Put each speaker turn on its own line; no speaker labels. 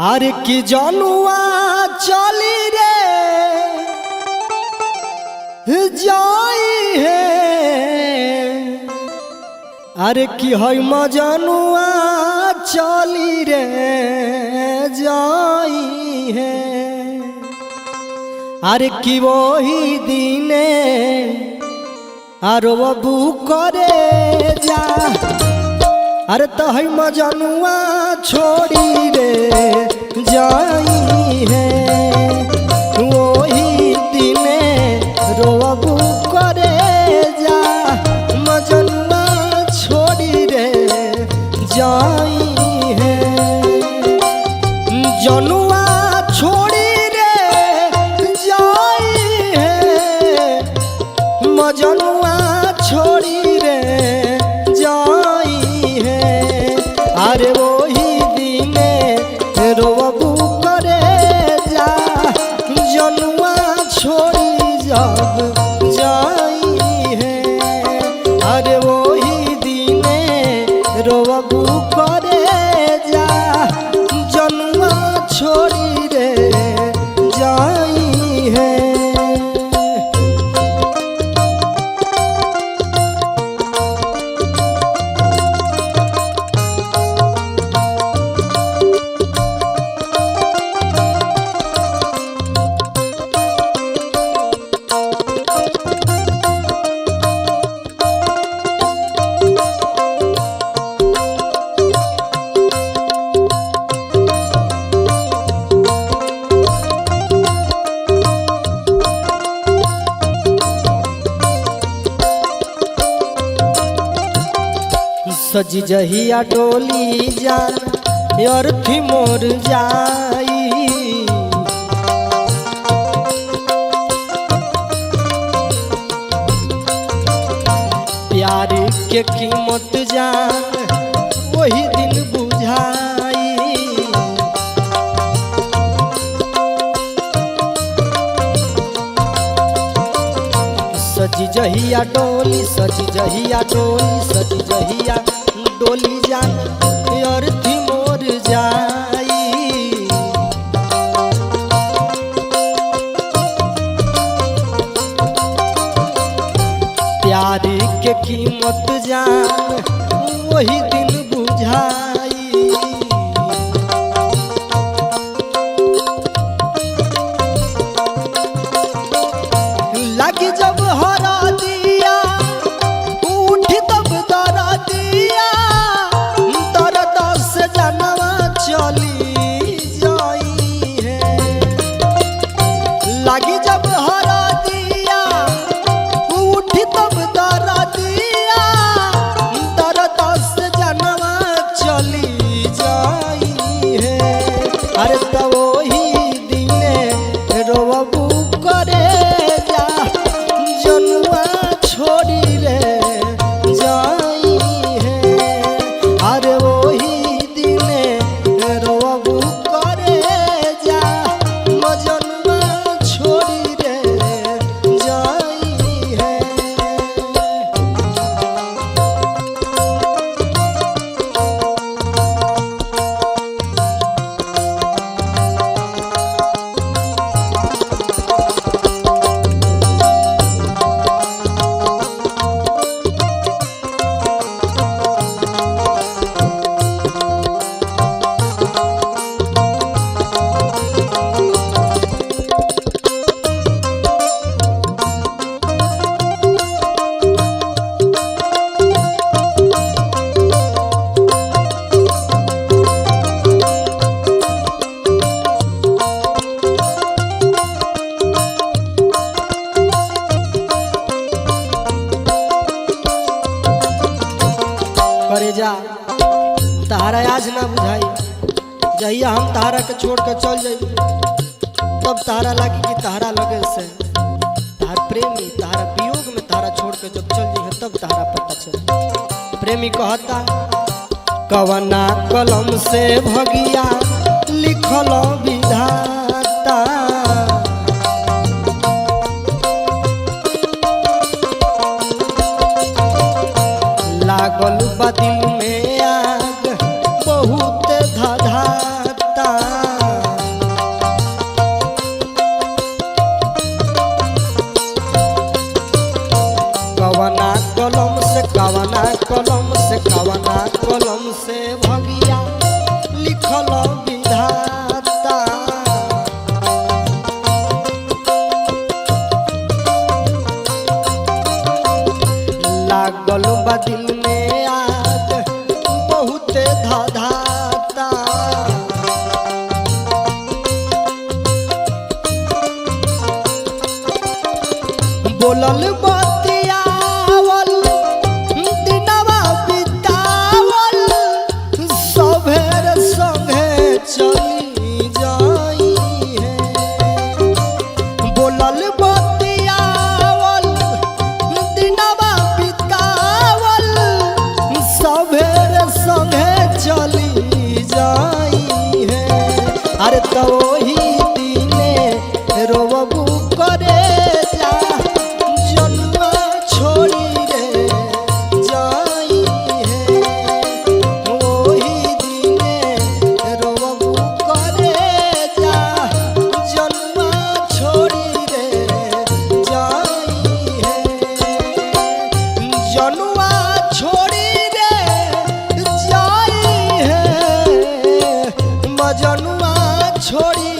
आरे की जनुआ चली रे जाई है। अरे की है मजनुआ चली रे जाई है। अरे की वही दिने आरो बबू करे जा। अरे तो है मजनुआ छोड़ी रे जाई है। वही दिने रोबू करे जा मजनुआ छोड़ी रे जाई है। जनुआ छोड़ी रे जाई है। मजनुआ छोड़ी रे जाई है। अरे वही दिने रोबू करे जा जनुआ छोड़ी जब जाई है। अरे वही दिने रोबू करे जा जनुआ छोड़ी रे जाई है। सज जहिया डोली जान अर्थी मोर जाई। प्यार के कीमत जान वही दिन बुझाई। सज जहिया डोली सज जहिया डोली सज जहिया डोली जान अर्थी मोर जाई। प्यार के कीमत जान वही दिन बुझाई। लगी जब हरा दिया उठी तब दरा दिया। दर्द से जनवा चली जाई है। लगी जब हरा दिया उठी तब दरा दिया। दर्द से जनवा चली जाई है। अरे तो वही दिने रोबू करे जा जनुआ छोड़ी रे जाई है। अरे वही दिने रोबू करे जा मजनुआ छोड़ी रे जाई है। करे जा तारा आज ना बुझाई। जहिया हम तारा के छोड़ के चल जाई तब तारा लगी कि तारा लगे से तार प्रेमी तारा वियोग में तारा छोड़ के जब चल जाई तब तारा पता चल। प्रेमी कहता कवना कलम से भगिया लिखल विधाता। लागल बा दिल में आग बहुत धधाता। भगिया लिखल विधाता। लागल बा दिल में आग बहुते धाधाता। बोलल बतियावल दिनवा बितावल सभेर संगे चली जाई है। बोलल बतियावल दिनवा बितावल सभेर संगे चली जाई है। अरे तो ही दिने रोबू करे जा जनुआ छोड़ी रे जाई है। वही दिने रोबू करे जा जनुआ छोड़ी रे जाई है। जनुआ छोड़ी रे जाई है। मजनुआ छोड़ी